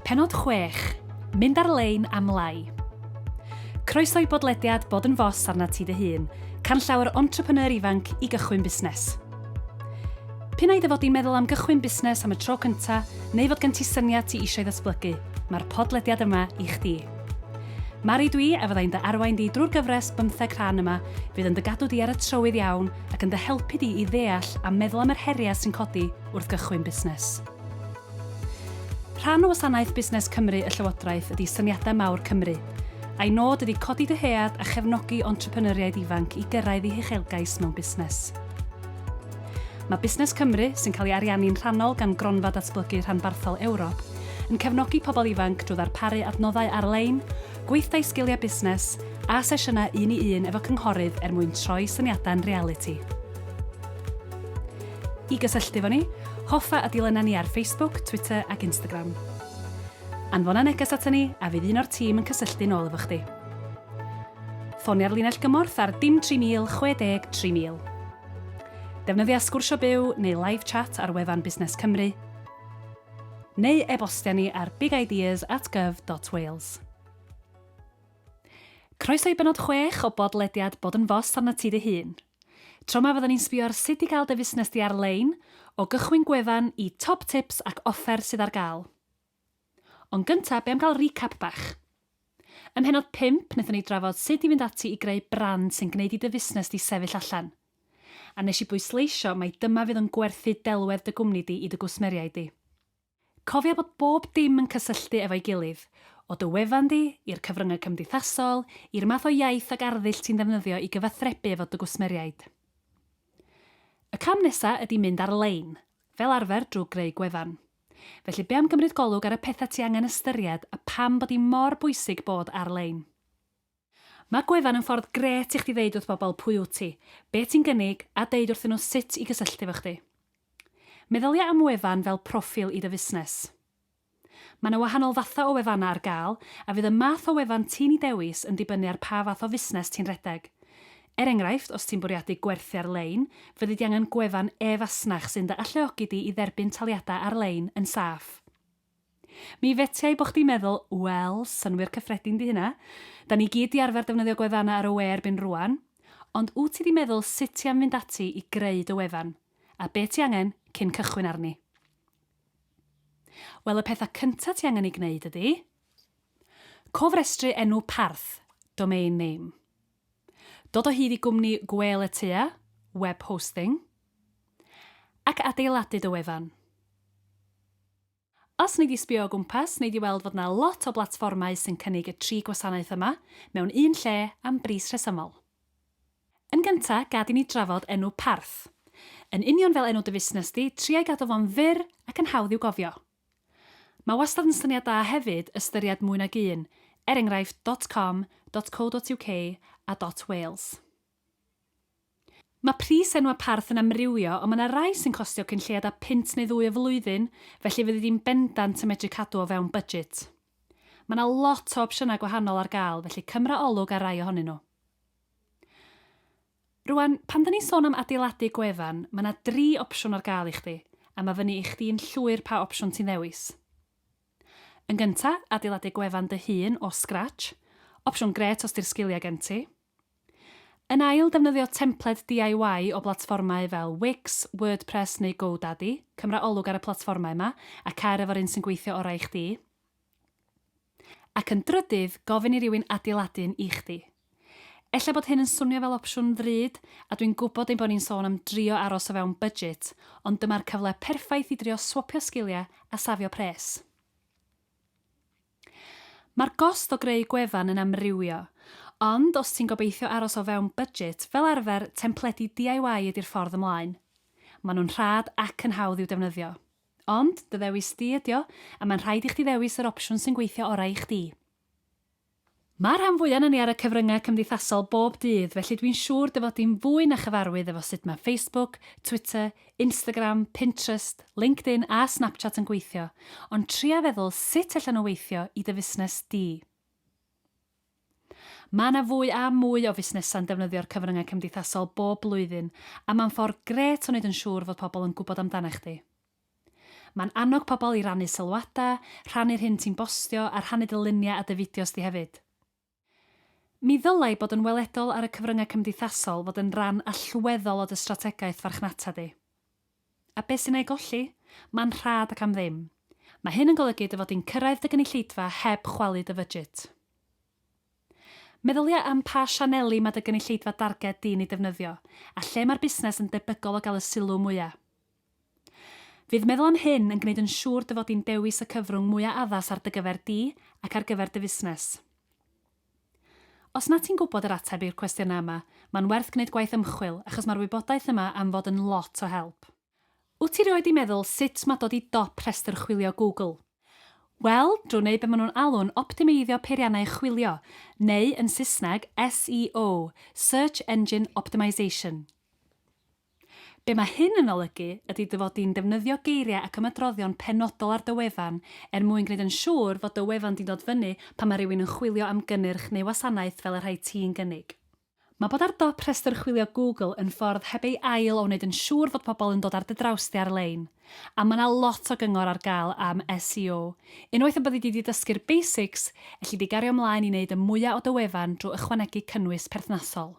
Pennod 6. Mynd ar-lein am lai. Croeso i bodlediad Bod yn Fos arna ti dy hun, can llawer entrepreneur ifanc i gychwyn busnes. P'un ai dy fod i'n meddwl am gychwyn busnes am y tro cynta, neu fod gen ti syniad ti eisiau ddatblygu, mae'r podlediad yma i chdi. Mari dwi a fyddai'n dy arwain di drwy'r gyfres 15 rhan yma, fydd yn dy gadw di ar y trywydd iawn ac yn dy helpu di i ddeall a meddwl am yr heriau sy'n codi wrth gychwyn busnes. Rhan o Wasanaeth Busnes Cymru y Llywodraeth ydy Syniadau Mawr Cymru, a'i nod ydy codi dyhead a chefnogi entrepreneuriaid ifanc i gyrraedd eu uchelgais mewn busnes. Mae Busnes Cymru, sy'n cael ei ariannu'n rhannol gan Gronfa Datblygu Rhanbarthol Ewrop, yn cefnogi pobl ifanc drwy ddarparu adnoddau ar-lein, gweithdai sgiliau busnes a sesiynau 1-i-1 efo cynghorydd mwyn troi syniadau'n reality. I gysylltu fo ni, hoffa a dilynna ni ar Facebook, Twitter ac Instagram. Anfona neges ato ni a fydd un o'r tîm yn cysylltu nôl efo chdi. Ffonia'r linell gymorth ar dim 3000 60 3000. Defnyddia sgwrsio byw neu live chat ar wefan Busnes Cymru, neu e-bostia ni ar bigideas@gov.wales. Croeso i benod 6 o bodlediad Bod yn Fos arna ti dy hun. Tro yma fyddwn ni'n sbio ar sut i gael dy fusnes di ar-lein, o gychwyn gwefan i top tips ac offer sydd ar gael. Ond gyntaf, be am gael recap bach. Ym mhennod 5, wnaethon ni drafod sut i fynd ati i greu brand sy'n gwneud i dy fusnes di sefyll allan. A nes i bwysleisio mai dyma fydd yn gwerthu delwedd dy gwmni di i dy gwsmeriaid di. Cofia bod bob dim yn cysylltu efo'i gilydd, o dy wefan di, i'r cyfryngau cymdeithasol, i'r math o iaith ac arddull ti'n ddefnyddio i gyfathrebu efo dy gwsmeriaid. Y cam nesaf ydy mynd ar-lein, fel arfer drwy greu gwefan. Felly be am gymryd golwg ar y pethau ti angen ystyried a pam bod i mor bwysig bod ar-lein. Mae gwefan yn ffordd gret i chdi ddeud wrth bobl pwy wyt ti, be ti'n gynnig a deud wrthyn nhw sut i gysylltu efo chdi. Meddylia am wefan fel proffil i dy fusnes. Mae yna wahanol fathau o wefannau ar gael a fydd y math o wefan ti'n ei dewis yn dibynnu ar pa fath o fusnes ti'n rhedeg. Enghraifft, os ti'n bwriadu gwerthu ar-lein, fyddi di angen gwefan e-fasnach sy'n dy alluogi di i dderbyn taliadau ar-lein yn saff. Mi fetiau bod chdi'n meddwl, wel, synwyr cyffredin di hynna, da ni gyd di arfer defnyddio gwefannau ar y we erbyn rwan, ond wyt ti di meddwl sut ti am fynd ati i greu dy wefan, a be ti angen cyn cychwyn arni. Wel, y pethau cyntaf ti angen i gwneud ydy cofrestru enw parth, domain name. Dod o hyd i gwmni gwel y tua, web hosting, ac adeiladu dy wefan. Os ni di sbio o gwmpas, ni di weld fod yna lot o blatfformau sy'n cynnig y 3 gwasanaeth yma mewn un lle am bris rhesymol. Yn gyntaf, gad i ni drafod enw parth. Yn union fel enw dy fusnes di, triai gadw fo'n fyr ac yn hawdd i'w gofio. Mae wastad yn syniad da hefyd ystyried mwy nag un, enghraifft .com, .co.uk a .wales. Mae pris enw parth yn amrywio, ond mae yna rai sy'n costio cyn llead a pint neu 2 y flwyddyn, felly fyddi di'n bendant yn medru cadw o fewn budget. Mae yna lot o opsiynau gwahanol ar gael, felly cymra olwg ar rai ohonyn nhw. Rwan, pan da ni'n sôn am adeiladu gwefan, mae yna 3 opsiwn ar gael i chdi, a mae fyny i chdi'n llwyr pa opsiwn ti'n ddewis. Yn gyntaf, adeiladu gwefan dy hun o scratch, opsiwn gret os di'r sgiliau gen ti. Yn ail, defnyddio templed DIY o blatfformau fel Wix, WordPress neu GoDaddy, cymra olwg ar y platfformau yma a cael efo'r un sy'n gweithio orau i chdi. Ac yn drydydd, gofyn i rywun adeiladu'n i chdi. Ella bod hyn yn swnio fel opsiwn ddrud, a dwi'n gwybod ein bod ni'n sôn am drio aros o fewn budget, ond dyma'r cyfle perffaith i drio swapio sgiliau a safio pres. Mae'r gost o greu gwefan yn amrywio, ond os ti'n gobeithio aros o fewn budget, fel arfer, templedi DIY ydy'r ffordd ymlaen. Maen nhw'n rhad ac yn hawdd i'w defnyddio. Ond, dy ddewis di ydio, a mae'n rhaid i chdi ddewis yr opsiwn sy'n gweithio orau i chdi. Mae'r rhan fwyaf ni ar y cyfryngau cymdeithasol bob dydd, felly dwi'n siŵr dy fod dim fwy na chyfarwydd efo sut mae Facebook, Twitter, Instagram, Pinterest, LinkedIn a Snapchat yn gweithio, ond tria feddwl sut allan o weithio i dy fusnes di. Mae yna fwy a mwy o fusnesau'n defnyddio'r cyfryngau cymdeithasol bob blwyddyn, a mae'n ffordd gret o wneud yn siŵr fod pobl yn gwybod amdano chdi. Mae'n annog pobl i rannu sylwadau, rhannu'r hyn ti'n bostio a rhannu dy luniau a dy fideos di hefyd. Mi ddylai bod yn weledol ar y cyfryngau cymdeithasol fod yn ran allweddol o dy strategaeth farchnata di. A beth sy'n ei golli? Mae'n rhad ac am ddim. Mae hyn yn golygu dy fod i'n cyrraedd dy gynulleidfa heb chwalu dy budget. Meddylia am pa sianeli mae dy gynulleidfa darged di'n ei defnyddio, a lle mae'r busnes yn debygol o gael y sylw mwyaf. Fydd meddwl am hyn yn gwneud yn siŵr dy fod i'n dewis y cyfrwng mwyaf addas ar dy gyfer di ac ar gyfer dy fusnes. Os na ti'n gwybod yr ateb i'r cwestiynau yma, mae'n werth gwneud gwaith ymchwil achos mae'r wybodaeth yma am fod yn lot o help. Wyt ti rioed i meddwl sut mae dod i dop rhestr chwilio Google? Wel, drwy wneud be maen nhw'n alw'n optimeiddio peiriannau chwilio, neu yn Saesneg SEO, Search Engine Optimization. Be mae hyn yn olygu ydy dy fod i'n defnyddio geiriau ac ymadroddion penodol ar dy wefan mwyn gwneud yn siŵr fod dy wefan di'n dod fyny pan mae rhywun yn chwilio am gynnyrch neu wasanaeth fel y rhai ti'n gynnig. Mae bod ar dop rhestr chwilio Google yn ffordd heb ei ail o wneud yn siŵr fod pobl yn dod ar dy drawsti ar-lein. A mae yna lot o gyngor ar gael am SEO. Unwaith y byddi di wedi dysgu'r basics, elli di gario ymlaen i wneud y mwyaf o dy wefan drwy ychwanegu cynnwys perthnasol.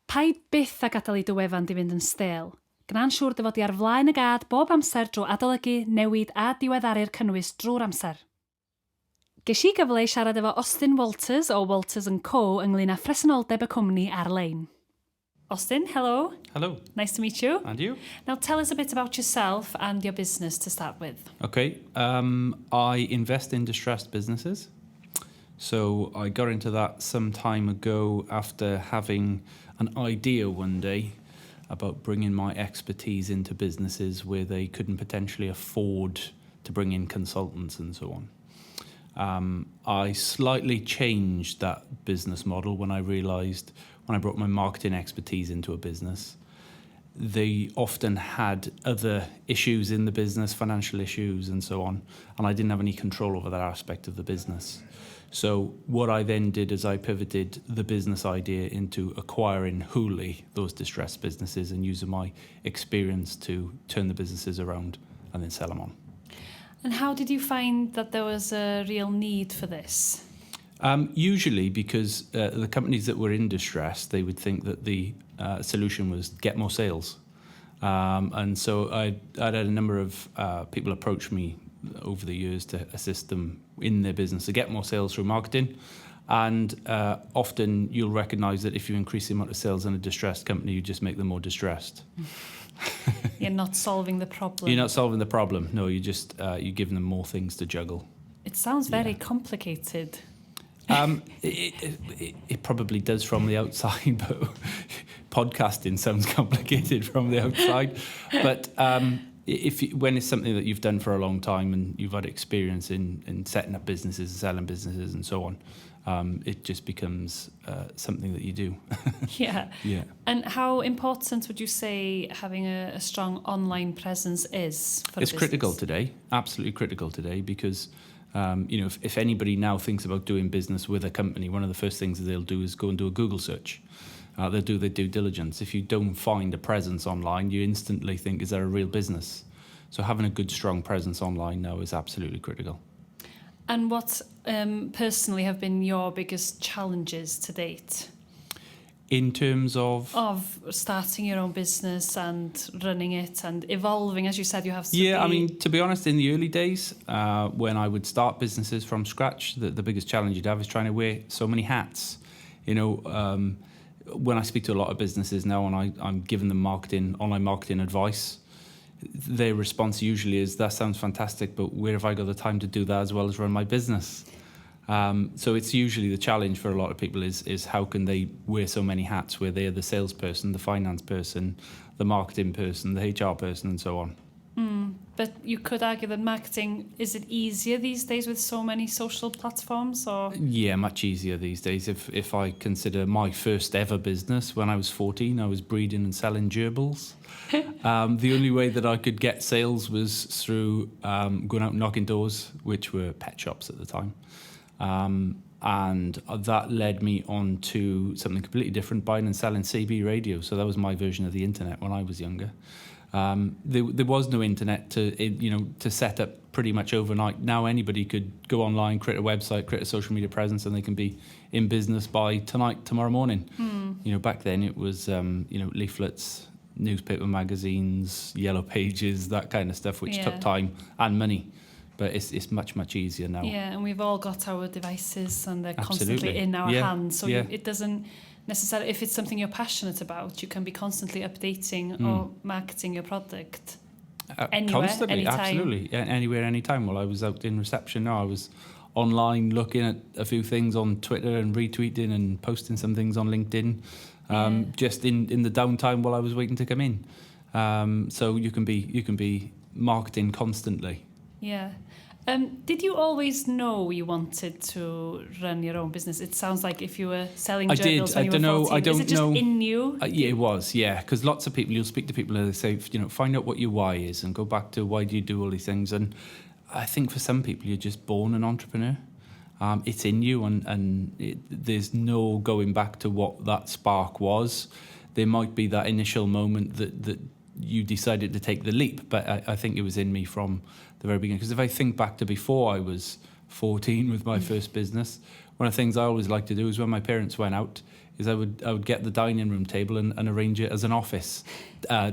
Paid byth a gadael i dy wefan di fynd yn stêl. Gna'n siŵr dy fod i ar flaen y gad bob amser drwy adolygu, newid a diweddaru'r cynnwys drwy'r amser. Ges i gyfle i siarad efo Austin Walters o Walters & Co ynglŷn â phresenoldeb y cwmni ar-lein. Austin, hello. Hello. Nice to meet you. And you? Now tell us a bit about yourself and your business to start with. Okay. I invest in distressed businesses. So I got into that some time ago after having an idea one day about bringing my expertise into businesses where they couldn't potentially afford to bring in consultants and so on. I slightly changed that business model when I realised when I brought my marketing expertise into a business, they often had other issues in the business, financial issues and so on, and I didn't have any control over that aspect of the business. So what I then did is I pivoted the business idea into acquiring wholly those distressed businesses and using my experience to turn the businesses around and then sell them on. And how did you find that there was a real need for this? Usually because the companies that were in distress, they would think that the solution was get more sales. And so I'd had a number of people approach me over the years to assist them in their business to get more sales through marketing. And often you'll recognise that if you increase the amount of sales in a distressed company, you just make them more distressed. You're not solving the problem. You're not solving the problem. No, you're giving them more things to juggle. It sounds very complicated. It probably does from the outside, but podcasting sounds complicated from the outside. But when it's something that you've done for a long time and you've had experience in setting up businesses, selling businesses and so on, it just becomes something that you do. Yeah. Yeah. And how important would you say having a strong online presence is for It's a business? critical today, absolutely critical today, because if anybody now thinks about doing business with a company, one of the first things that they'll do is go and do a Google search. They'll do their due diligence. If you don't find a presence online, you instantly think, is there a real business? So having a good, strong presence online now is absolutely critical. And what personally have been your biggest challenges to date? In terms of starting your own business and running it and evolving, as you said, you have to Yeah, I mean, to be honest, in the early days, when I would start businesses from scratch, the biggest challenge you'd have is trying to wear so many hats. When I speak to a lot of businesses now and I'm giving them online marketing advice, their response usually is, that sounds fantastic, but where have I got the time to do that as well as run my business? So it's usually the challenge for a lot of people is how can they wear so many hats where they're the salesperson, the finance person, the marketing person, the HR person and so on. But you could argue that marketing, is it easier these days with so many social platforms? Or Yeah, much easier these days. If I consider my first ever business, when I was 14, I was breeding and selling gerbils. The only way that I could get sales was through going out and knocking doors, which were pet shops at the time. And that led me on to something completely different, buying and selling CB radio. So that was my version of the internet when I was younger. There was no internet to set up pretty much overnight. Now anybody could go online, create a website, create a social media presence, and they can be in business by tomorrow morning. Back then it was leaflets, newspaper magazines, yellow pages, that kind of stuff, which took time and money. But it's much easier now. Yeah, and we've all got our devices and they're Absolutely. constantly in our hands. So Yeah. it doesn't necessarily, if it's something you're passionate about, you can be constantly updating or marketing your product. Anywhere, Constantly, anytime. absolutely. Anywhere, anytime. Well, I was out in reception now. I was online looking at a few things on Twitter and retweeting and posting some things on LinkedIn, just in the downtime while I was waiting to come in. So you can be marketing constantly. Yeah. Did you always know you wanted to run your own business? It sounds like if you were selling journals when you were 14. Is it just in you? Yeah, it was, yeah. Because lots of people, you'll speak to people and they say, find out what your why is and go back to why do you do all these things. And I think for some people, you're just born an entrepreneur. It's in you and there's no going back to what that spark was. There might be that initial moment that you decided to take the leap, but I think it was in me from the very beginning. Because if I think back to before I was 14 with my first business, one of the things I always liked to do is when my parents went out, is I would get the dining room table and arrange it as an office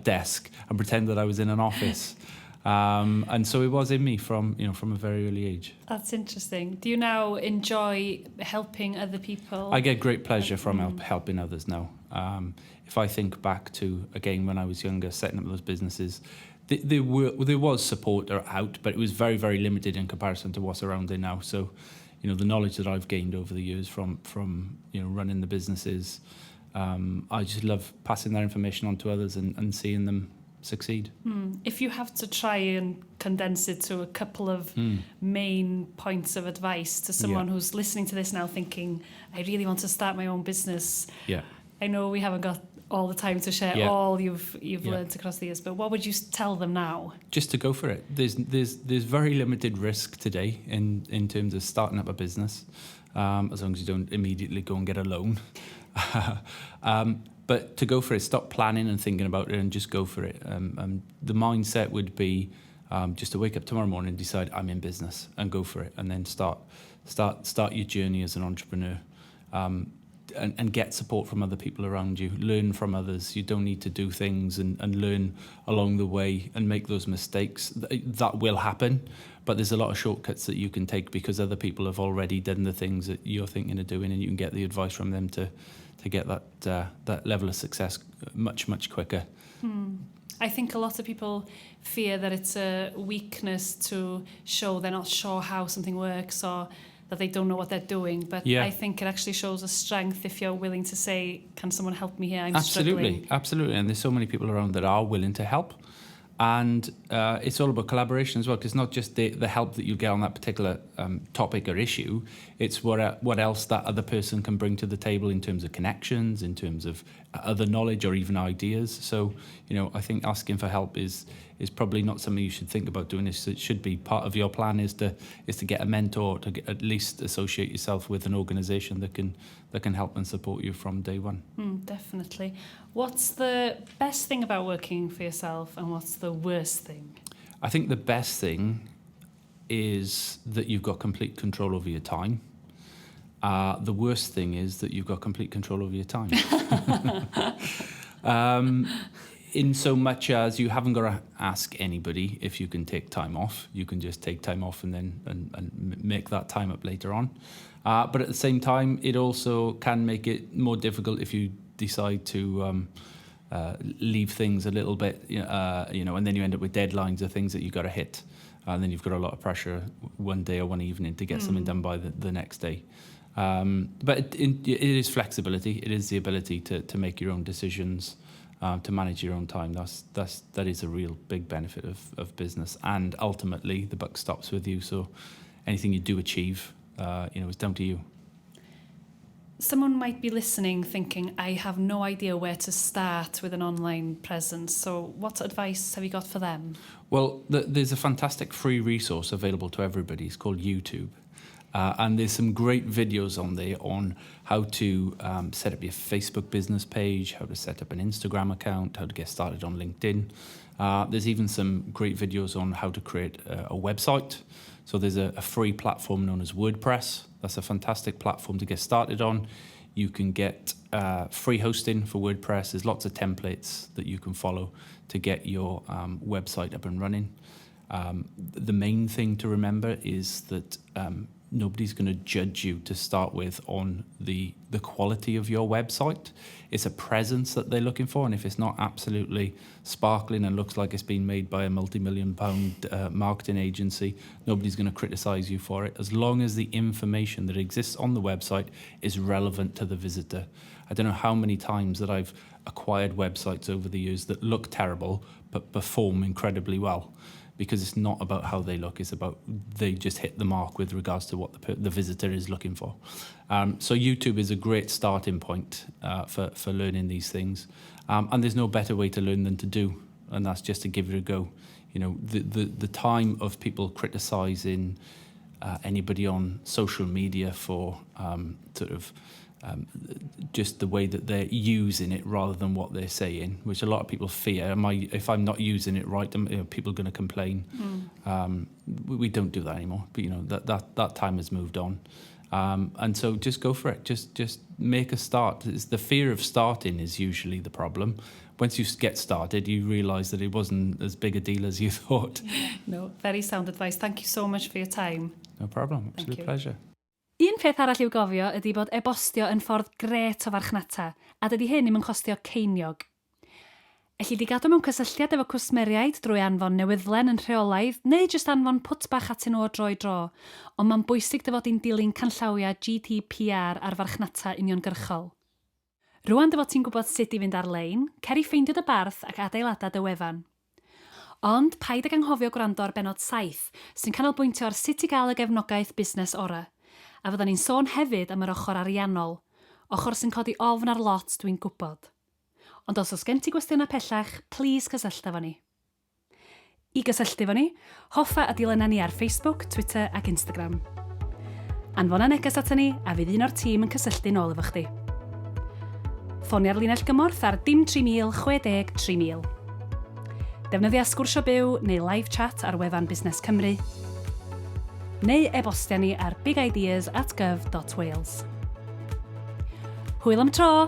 desk and pretend that I was in an office. And so it was in me from a very early age. That's interesting. Do you now enjoy helping other people? I get great pleasure from helping others now. If I think back to, again, when I was younger, setting up those businesses, there was support out, but it was very, very limited in comparison to what's around there now. So, the knowledge that I've gained over the years from running the businesses, I just love passing that information on to others and seeing them succeed. If you have to try and condense it to a couple of main points of advice to someone who's listening to this now thinking, I really want to start my own business. Yeah. I know we haven't got all the time to share all you've learned across the years, but what would you tell them now? Just to go for it. There's very limited risk today in terms of starting up a business, as long as you don't immediately go and get a loan. But to go for it, stop planning and thinking about it and just go for it. The mindset would be just to wake up tomorrow morning and decide I'm in business and go for it, and then start your journey as an entrepreneur. And get support from other people around you. Learn from others. You don't need to do things and learn along the way and make those mistakes. That will happen, but there's a lot of shortcuts that you can take because other people have already done the things that you're thinking of doing, and you can get the advice from them to get that level of success much quicker. I think a lot of people fear that it's a weakness to show they're not sure how something works or that they don't know what they're doing, but I think it actually shows a strength if you're willing to say, can someone help me here? I'm struggling. Absolutely. And there's so many people around that are willing to help. And it's all about collaboration as well, because it's not just the help that you get on that particular topic or issue, it's what else that other person can bring to the table in terms of connections, in terms of other knowledge or even ideas. So, I think asking for help is probably not something you should think about doing. It should be part of your plan is to get a mentor, to at least associate yourself with an organisation that can help and support you from day one. Definitely. What's the best thing about working for yourself and what's the worst thing? I think the best thing is that you've got complete control over your time. The worst thing is that you've got complete control over your time. In so much as you haven't got to ask anybody if you can take time off. You can just take time off and then and make that time up later on. But at the same time, it also can make it more difficult if you decide to leave things a little bit, and then you end up with deadlines of things that you've got to hit. And then you've got a lot of pressure one day or one evening to get something done by the next day. But it is flexibility. It is the ability to make your own decisions, to manage your own time. That is a real big benefit of business. And ultimately, the buck stops with you. So anything you do achieve, is down to you. Someone might be listening thinking, I have no idea where to start with an online presence. So what advice have you got for them? Well, there's a fantastic free resource available to everybody. It's called YouTube. And there's some great videos on there on how to set up your Facebook business page, how to set up an Instagram account, how to get started on LinkedIn. There's even some great videos on how to create a website. So there's a free platform known as WordPress. That's a fantastic platform to get started on. You can get free hosting for WordPress. There's lots of templates that you can follow to get your website up and running. The main thing to remember is that nobody's going to judge you to start with on the quality of your website. It's a presence that they're looking for, and if it's not absolutely sparkling and looks like it's been made by a multi-million-pound marketing agency, nobody's going to criticize you for it, as long as the information that exists on the website is relevant to the visitor. I don't know how many times that I've acquired websites over the years that look terrible but perform incredibly well, because it's not about how they look, it's about they just hit the mark with regards to what the visitor is looking for. So YouTube is a great starting point for learning these things. And there's no better way to learn than to do, and that's just to give it a go. You know, the time of people criticising anybody on social media for just the way that they're using it rather than what they're saying, which a lot of people fear. If I'm not using it right, people are going to complain. We don't do that anymore. But you know that time has moved on, and so just go for it. Just make a start. The fear of starting is usually the problem. Once you get started, you realise that it wasn't as big a deal as you thought. No, very sound advice. Thank you so much for your time. No problem. Absolute pleasure. Un peth arall i'w gofio ydy bod e-bostio yn ffordd gret o farchnata, a dydy hyn ddim yn costio ceiniog. Elli di gadw mewn cysylltiad efo cwsmeriaid drwy anfon newyddlen yn rheolaidd, neu jyst anfon pwt bach atyn nhw o dro i dro, ond mae'n bwysig dy fod i'n dilyn canllawia GDPR ar farchnata uniongyrchol. Rwan dy fod ti'n gwybod sut i fynd ar-lein, cer i ffeindio dy barth ac adeilada dy wefan. Ond paid ag anghofio gwrando ar benod 7, sy'n canolbwyntio ar sut i gael y gefnogaeth busnes ora. A fyddan ni'n sôn hefyd am yr ochr ariannol, ochr sy'n codi ofn ar lot dwi'n gwybod. Ond os gen ti gwestiynau pellach, please cysylltu efo ni. I gysylltu efo ni, hoffa a dilynna ni ar Facebook, Twitter ac Instagram. Anfona neges ato ni a fydd un o'r tîm yn cysylltu nôl efo chdi. Ffonia'r linell gymorth ar dim 3000 60 3000. Defnyddia sgwrsio byw neu live chat ar wefan Busnes Cymru, neu e-bostia ni ar bigideas@gov.wales. Hwyl am tro!